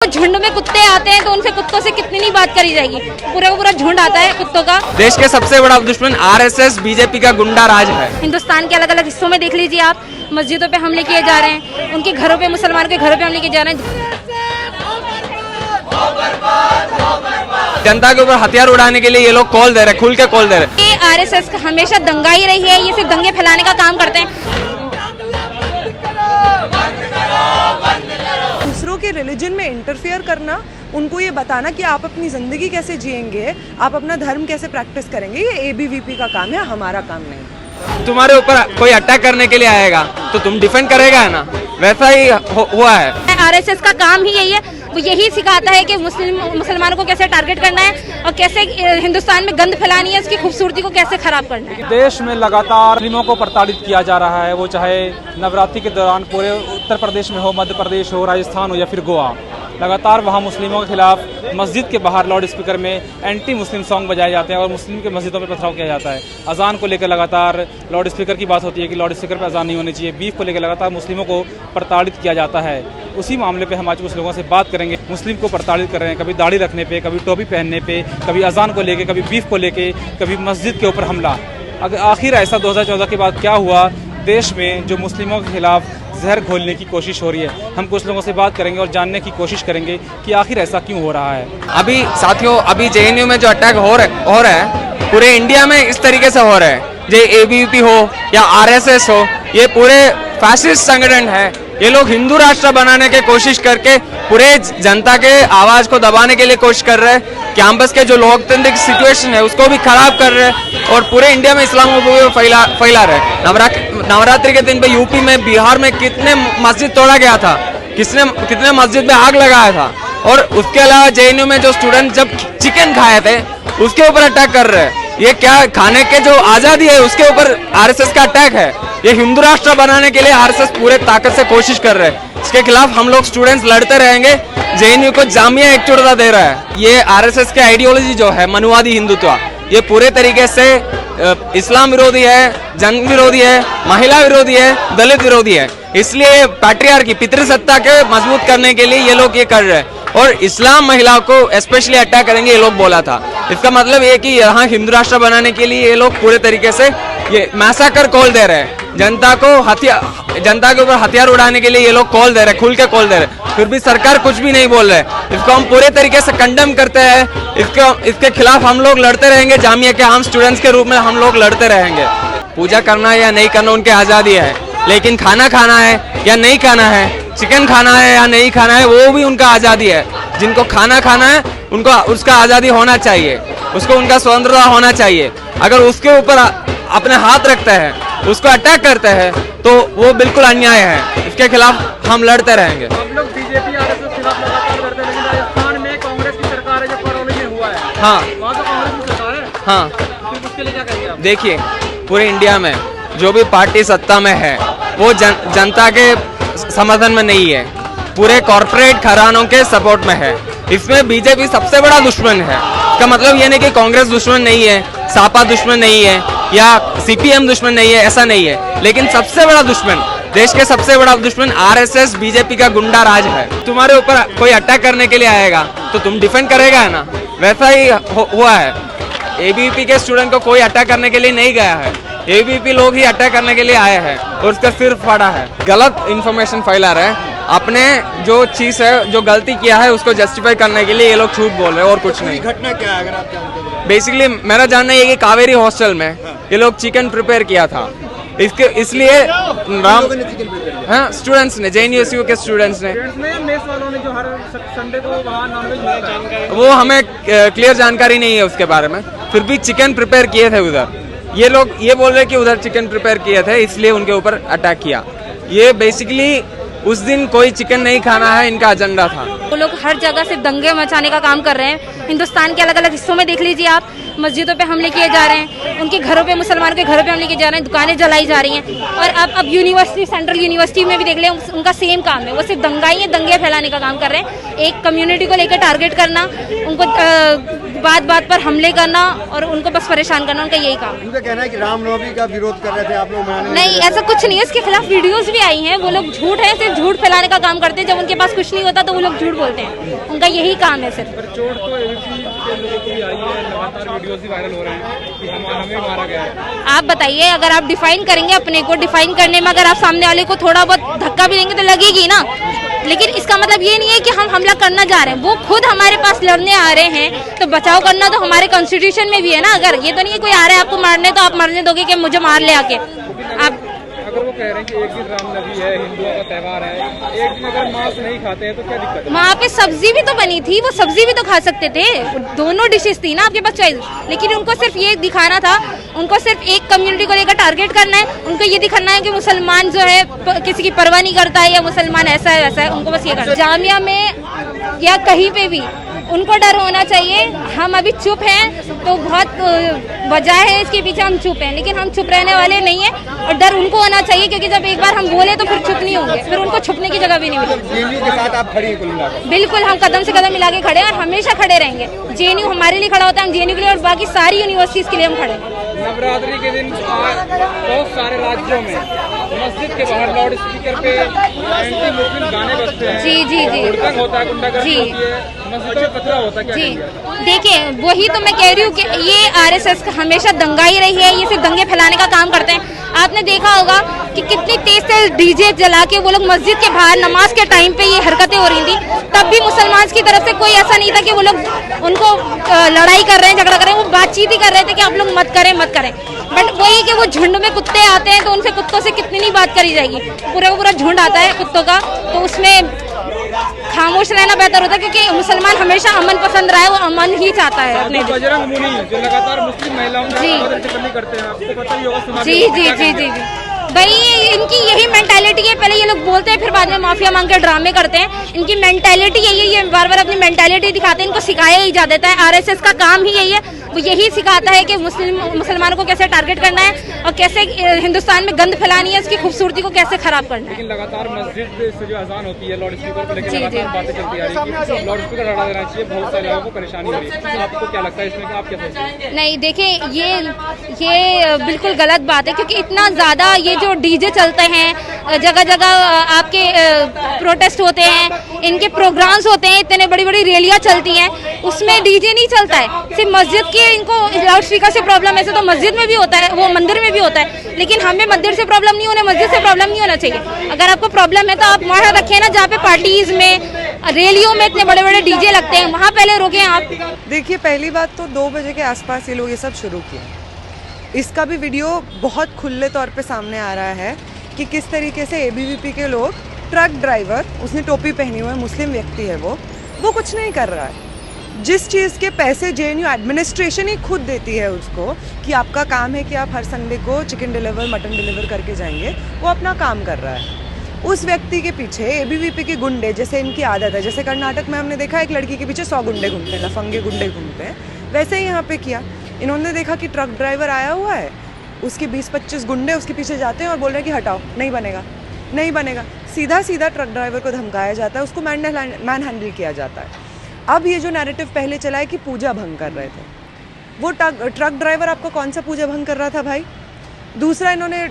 झुंड में कुत्ते आते हैं तो उनसे कुत्तों से कितनी नहीं बात करी जाएगी, पूरा का पूरा झुंड आता है कुत्तों का। देश के सबसे बड़ा दुश्मन आरएसएस बीजेपी का गुंडा राज है। हिंदुस्तान के अलग अलग हिस्सों में देख लीजिए आप, मस्जिदों पे हमले किए जा रहे हैं, उनके घरों पे, मुसलमानों के घरों पे हमले किए जा रहे हैं। जनता के ऊपर हथियार उड़ाने के लिए ये लोग कॉल दे रहे हैं, खुल के कॉल दे रहे हैं। ये आरएसएस हमेशा दंगा ही रही है, ये सिर्फ दंगे फैलाने का काम करते हैं। दूसरों के रिलीजन में इंटरफेयर करना, उनको ये बताना कि आप अपनी ज़िंदगी कैसे जिएंगे, आप अपना धर्म कैसे प्रैक्टिस करेंगे, ये एबीवीपी का काम है, हमारा काम नहीं। तुम्हारे ऊपर कोई अटैक करने के लिए आएगा तो तुम डिफेंड करेगा है ना, वैसा ही हुआ है। आरएसएस का काम ही यही है, वो यही सिखाता है कि मुसलमानों को कैसे टारगेट करना है और कैसे हिंदुस्तान में गंद फैलानी है, उसकी खूबसूरती को कैसे खराब करना है। देश में लगातार मुस्लिमों को प्रताड़ित किया जा रहा है, वो चाहे नवरात्रि के दौरान पूरे उत्तर प्रदेश में हो, मध्य प्रदेश हो, राजस्थान हो या फिर गोवा। लगातार वहाँ मुस्लिमों के खिलाफ मस्जिद के बाहर लाउड स्पीकर में एंटी मुस्लिम सॉन्ग बजाए जाते हैं और मुस्लिम के मस्जिदों पर पथराव किया जाता है। अजान को लेकर लगातार लाउड स्पीकर की बात होती है कि लाउड स्पीकर पर अजान नहीं होनी चाहिए। बीफ को लेकर लगातार मुस्लिमों को प्रताड़ित किया जाता है। उसी मामले पे हम आज कुछ लोगों से बात करेंगे। मुस्लिम को प्रताड़ित कर रहे हैं, कभी दाढ़ी रखने पे, कभी टोपी पहनने पे, कभी अजान को लेके, कभी बीफ को लेके, कभी मस्जिद के ऊपर हमला। अगर आखिर ऐसा 2014 के बाद क्या हुआ देश में जो मुस्लिमों के खिलाफ जहर घोलने की कोशिश हो रही है। हम कुछ लोगों से बात करेंगे और जानने की कोशिश करेंगे कि आखिर ऐसा क्यों हो रहा है। अभी साथियों, अभी जेएनयू में जो अटैक हो रहा है पूरे इंडिया में इस तरीके से हो रहा है। जो एबीवीपी हो या आरएसएस हो, ये पूरे फैसिस्ट संगठन है। ये लोग हिंदू राष्ट्र बनाने की कोशिश करके पूरे जनता के आवाज को दबाने के लिए कोशिश कर रहे हैं। कैंपस के जो लोकतांत्रिक सिचुएशन है उसको भी खराब कर रहे हैं और पूरे इंडिया में इस्लामोफोबिया फैला रहे हैं। नवरात्रि के दिन पे यूपी में, बिहार में कितने मस्जिद तोड़ा गया था, कितने मस्जिद में आग लगाया था। और उसके अलावा जेएनयू में जो स्टूडेंट जब चिकन खाए थे उसके ऊपर अटैक कर रहे हैं। ये क्या खाने के जो आजादी है उसके ऊपर आरएसएस का अटैक है। ये हिंदू राष्ट्र बनाने के लिए आरएसएस पूरे ताकत से कोशिश कर रहे हैं। इसके खिलाफ हम लोग स्टूडेंट्स लड़ते रहेंगे। जेएनयू को जामिया एकजुटता दे रहा है। ये आरएसएस के आइडियोलॉजी जो है मनुवादी हिंदुत्व, ये पूरे तरीके से इस्लाम विरोधी है, जन विरोधी है, महिला विरोधी है, दलित विरोधी है। इसलिए पैट्रियार्की, पितृसत्ता के मजबूत करने के लिए ये लोग ये कर रहे हैं और इस्लाम महिलाओं को स्पेशली अटैक करेंगे ये लोग बोला था। इसका मतलब ये कि यहाँ हिंदू राष्ट्र बनाने के लिए ये लोग पूरे तरीके से ये मैसाकर कॉल दे रहे हैं। जनता के ऊपर हथियार उड़ाने के लिए ये लोग कॉल दे रहे हैं, खुल के कॉल दे रहे हैं। फिर भी सरकार कुछ भी नहीं बोल रहे। इसको हम पूरे तरीके से कंडेम करते हैं। इसके खिलाफ हम लोग लड़ते रहेंगे। जामिया के आम स्टूडेंट्स के रूप में हम लोग लड़ते रहेंगे। पूजा करना या नहीं करना उनकी आज़ादी है, लेकिन खाना खाना है या नहीं खाना है, चिकन खाना है या नहीं खाना है, वो भी उनका आज़ादी है। जिनको खाना खाना है उनको उसका आज़ादी होना चाहिए, उसको उनका स्वतंत्रता होना चाहिए। अगर उसके ऊपर अपने हाथ रखते हैं, उसको अटैक करते हैं, तो वो बिल्कुल अन्याय है। इसके खिलाफ हम लड़ते रहेंगे। हम लोग बीजेपी आरएसएस के खिलाफ लगातार लड़ते हैं, लेकिन राजस्थान में कांग्रेस की सरकार है जो करौली में हुआ है। हाँ, वहाँ तो कांग्रेस की सरकार है। हाँ, फिर उसके लिए क्या कहेंगे आप? देखिए, पूरे इंडिया में जो भी पार्टी सत्ता में है वो जनता के समर्थन में नहीं है, पूरे कॉर्पोरेट घरानों के सपोर्ट में है। इसमें बीजेपी सबसे बड़ा दुश्मन है। इसका मतलब ये नहीं कि कांग्रेस दुश्मन नहीं है, सापा दुश्मन नहीं है या सीपीएम दुश्मन नहीं है, ऐसा नहीं है। लेकिन सबसे बड़ा दुश्मन, देश के सबसे बड़ा दुश्मन आरएसएस बीजेपी का गुंडा राज है। तुम्हारे ऊपर कोई अटैक करने के लिए आएगा तो तुम डिफेंड करेगा है ना, वैसा ही हुआ है। एबीवीपी के स्टूडेंट को कोई अटैक करने के लिए नहीं गया है, एबीवीपी लोग ही अटैक करने के लिए आए हैं और उसका सिर फाड़ा है। गलत इन्फॉर्मेशन फैला रहे हैं। अपने जो चीज है, जो गलती किया है उसको जस्टिफाई करने के लिए ये लोग झूठ बोल रहे हैं और कुछ नहीं। घटना क्या है अगर आप जानते हैं? बेसिकली मेरा जानना ये कि कावेरी हॉस्टल में ये लोग चिकन प्रिपेयर किया था। इसलिए हाँ, स्टूडेंट्स ने, जेएनयू के स्टूडेंट्स ने, मेस वालों ने जो हर संडे को वहाँ नॉनवेज, वो हमें क्लियर जानकारी नहीं है उसके बारे में। फिर भी चिकन प्रिपेयर किए थे उधर। ये लोग ये बोल रहे कि उधर चिकन प्रिपेयर किए थे इसलिए उनके ऊपर अटैक किया। ये बेसिकली उस दिन कोई चिकन नहीं खाना है, इनका एजेंडा था। वो लोग हर जगह से दंगे मचाने का काम कर रहे हैं। हिंदुस्तान के अलग अलग हिस्सों में देख लीजिए आप, मस्जिदों पे हमले किए जा रहे हैं, उनके घरों पे, मुसलमानों के घरों पे हमले किए जा रहे हैं, दुकानें जलाई जा रही हैं। और अब यूनिवर्सिटी, सेंट्रल यूनिवर्सिटी में भी देख लें, उनका सेम काम है। वो सिर्फ दंगाई है, दंगे फैलाने का काम कर रहे हैं। एक कम्युनिटी को लेकर टारगेट करना, उनको बात बात पर हमले करना और उनको बस परेशान करना, उनका यही काम है। उनका कहना है कि रामनवमी का विरोध कर रहे थे आप लोग मनाने नहीं, ऐसा कुछ नहीं है, इसके खिलाफ वीडियोस भी आई हैं। वो लोग झूठ है, सिर्फ झूठ फैलाने का काम करते हैं। जब उनके पास कुछ नहीं होता तो वो लोग झूठ बोलते हैं, उनका यही काम है सिर्फ। चोट तो एबीपी के लोगों को भी आई है, लगातार वीडियोस भी वायरल हो रहे हैं कि हमें मारा गया है। आप बताइए, अगर आप डिफाइन करेंगे अपने को, डिफाइन करने में अगर आप सामने वाले को थोड़ा बहुत धक्का भी देंगे तो लगेगी ना। लेकिन इसका मतलब ये नहीं है कि हम हमला करना जा रहे हैं। वो खुद हमारे पास लड़ने आ रहे हैं तो बचाव करना तो हमारे कॉन्स्टिट्यूशन में भी है ना। अगर ये तो नहीं है कोई आ रहा है आपको मारने तो आप मरने दोगे कि मुझे मार ले आके। आप अगर वो कह रहे हैं कि एक दिन रामनवमी है, हिंदुओं का त्यौहार है, एक दिन अगर मांस नहीं खाते हैं तो क्या दिक्कत है? वहाँ पे सब्जी भी तो बनी थी, वो सब्जी भी तो खा सकते थे। दोनों डिशेस थी ना आपके पास चॉइस, लेकिन उनको सिर्फ ये दिखाना था, उनको सिर्फ एक कम्युनिटी को लेकर टारगेट करना है। उनको ये दिखाना है कि मुसलमान जो है किसी की परवाह नहीं करता है या मुसलमान ऐसा है वैसा है, उनको बस ये करना है। जामिया में या कहीं पे भी उनको डर होना चाहिए। हम अभी चुप हैं तो बहुत वजह है इसके पीछे, हम चुप हैं, लेकिन हम चुप रहने वाले नहीं हैं। और डर उनको होना चाहिए क्योंकि जब एक बार हम बोले तो फिर चुप नहीं होंगे, फिर उनको छुपने की जगह भी नहीं मिलेगी। जेएनयू के साथ आप खड़ी हैं कुल मिलाकर? बिल्कुल, हम कदम से कदम मिला के खड़े हैं और हमेशा खड़े रहेंगे। जेएनयू हमारे लिए खड़ा होता है, हम जेएनयू के लिए और बाकी सारी यूनिवर्सिटीज के लिए हम खड़े हैं। नवरात्रि के दिन बहुत सारे राज्यों में मस्जिद के बाहर लाउड स्पीकर पे एंटी मुस्लिम गाने बजते हैं। जी जी जी हुड़दंग होता है, गुंडागर्दी जी। होती है, मस्जिदों में कचरा होता है, क्या जी कहेंगे? देखिए, वही तो मैं कह रही हूँ कि ये आरएसएस हमेशा दंगाई रही है, ये सिर्फ दंगे फैलाने का काम करते हैं। आपने देखा होगा कि कितनी तेज तेज डीजे जला के वो लोग मस्जिद के बाहर नमाज के टाइम पे ये हरकतें हो रही थी। तब भी मुसलमान की तरफ से कोई ऐसा नहीं था कि वो लोग उनको लड़ाई कर रहे हैं, झगड़ा कर रहे हैं। वो बातचीत ही कर रहे थे कि आप लोग मत करें मत करें। बट वही कि वो झुंड में कुत्ते आते हैं तो उनसे कुत्तों से कितनी नहीं बात करी जाएगी। पूरा का पूरा झुंड आता है कुत्तों का, तो उसमें खामोश रहना बेहतर होता है क्योंकि मुसलमान हमेशा अमन पसंद रहा है, वो अमन ही चाहता है अपने देश। बजरंग मुनि जो लगातार मुस्लिम महिलाओं जी। की टिप्पणी करते हैं, आपको पता ही होगा, सुना भी जी होगा, जी क्या जी कहेंगे? जी जी भाई, इनकी यही मेंटालिटी है। पहले ये लोग बोलते हैं फिर बाद में माफिया मांग के ड्रामे करते हैं। इनकी मेंटालिटी यही है, ये बार बार अपनी मेंटालिटी दिखाते हैं। इनको सिखाया ही जा देता है, आरएसएस का काम ही यही है। वो यही सिखाता है कि मुसलमानों को कैसे टारगेट करना है और कैसे हिंदुस्तान में गंद फैलानी है, उसकी खूबसूरती को कैसे खराब करना है। लेकिन लगातार मस्जिद से जो अजान होती है लाउड स्पीकर पे लेकर जी, लगातार जी। बातें चलती आ रही है कि लाउड स्पीकर हटा देना चाहिए, बहुत सारे लोगों को परेशानी हो रही है। आपको क्या लगता है इसमें, आप क्या सोचते हैं? नहीं देखिए, ये बिल्कुल गलत बात है क्योंकि इतना ज़्यादा ये जो डीजे चलते हैं, जगह जगह आपके प्रोटेस्ट होते हैं, इनके प्रोग्राम्स होते हैं, इतने बड़ी बड़ी रैलियाँ चलती हैं, उसमें डीजे नहीं चलता है। सिर्फ मस्जिद के इनको लाउड स्पीकर से प्रॉब्लम, ऐसे तो मस्जिद में भी होता है, वो मंदिर में भी होता है, लेकिन हमें मंदिर से प्रॉब्लम नहीं होना, मस्जिद से प्रॉब्लम नहीं होना चाहिए। अगर आपको प्रॉब्लम है तो आप वहाँ रखें ना जहाँ पे पार्टीज में, रैलियों में इतने बड़े बड़े डीजे लगते हैं, वहाँ पहले रोकें आप। देखिए, पहली बात तो 2 बजे के आसपास ये लोग ये सब शुरू किए। इसका भी वीडियो बहुत खुले तौर पे सामने आ रहा है कि किस तरीके से एबीवीपी के लोग, ट्रक ड्राइवर, उसने टोपी पहनी हुई है, मुस्लिम व्यक्ति है वो कुछ नहीं कर रहा है। जिस चीज़ के पैसे जेएनयू एडमिनिस्ट्रेशन ही खुद देती है उसको कि आपका काम है कि आप हर संडे को चिकन डिलीवर, मटन डिलीवर करके जाएंगे, वो अपना काम कर रहा है। उस व्यक्ति के पीछे एबीवीपी के गुंडे, जैसे इनकी आदत है, जैसे कर्नाटक में हमने देखा एक लड़की के पीछे 100 गुंडे घूमते हैं, लफंगे गुंडे घूमते हैं, वैसे ही यहाँ पे किया। इन्होंने देखा कि ट्रक ड्राइवर आया हुआ है, उसके 20-25 गुंडे उसके पीछे जाते हैं और बोल रहे हैं कि हटाओ, नहीं बनेगा नहीं बनेगा। सीधा सीधा ट्रक ड्राइवर को धमकाया जाता है, उसको मैन हैंडल किया जाता है। अब ये जो नैरेटिव पहले चला है कि पूजा भंग कर रहे थे, वो ट्रक ड्राइवर आपका कौन सा पूजा भंग कर रहा था भाई? दूसरा इन्होंने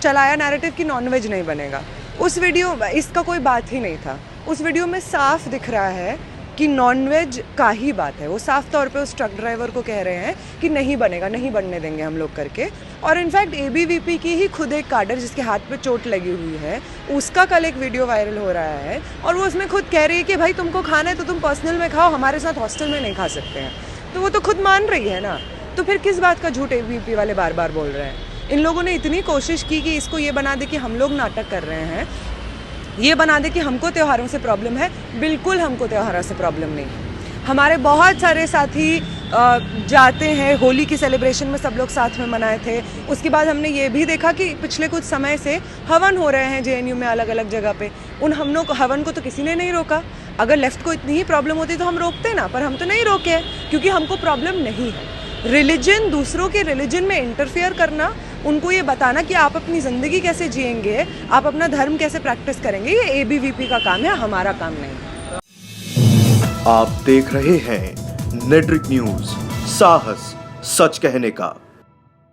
चलाया नैरेटिव कि नॉनवेज नहीं बनेगा। उस वीडियो, इसका कोई बात ही नहीं था। उस वीडियो में साफ दिख रहा है कि नॉनवेज का ही बात है। वो साफ तौर पे उस ट्रक ड्राइवर को कह रहे हैं कि नहीं बनेगा, नहीं बनने देंगे हम लोग करके। और इनफैक्ट एबीवीपी की ही खुद एक काडर जिसके हाथ पे चोट लगी हुई है, उसका कल एक वीडियो वायरल हो रहा है और वो उसमें खुद कह रही है कि भाई तुमको खाना है तो तुम पर्सनल में खाओ, हमारे साथ हॉस्टल में नहीं खा सकते हैं। तो वो तो खुद मान रही है ना, तो फिर किस बात का झूठ एबीवीपी वाले बार बार बोल रहे हैं? इन लोगों ने इतनी कोशिश की कि इसको ये बना दे कि हम लोग नाटक कर रहे हैं, ये बना दे कि हमको त्योहारों से प्रॉब्लम है। बिल्कुल हमको त्योहारों से प्रॉब्लम नहीं है। हमारे बहुत सारे साथी जाते हैं, होली की सेलिब्रेशन में सब लोग साथ में मनाए थे। उसके बाद हमने ये भी देखा कि पिछले कुछ समय से हवन हो रहे हैं जेएनयू में अलग अलग जगह पे। उन हवन को तो किसी ने नहीं रोका। अगर लेफ्ट को इतनी ही प्रॉब्लम होती तो हम रोकते ना, पर हम तो नहीं रोके हैं क्योंकि हमको प्रॉब्लम नहीं है। रिलीजन, दूसरों के रिलीजन में इंटरफेयर करना, उनको ये बताना कि आप अपनी ज़िंदगी कैसे जिएंगे, आप अपना धर्म कैसे प्रैक्टिस करेंगे, ये एबीवीपी का काम है, हमारा काम नहीं है। आप देख रहे हैं नेट्रिक न्यूज, साहस सच कहने का।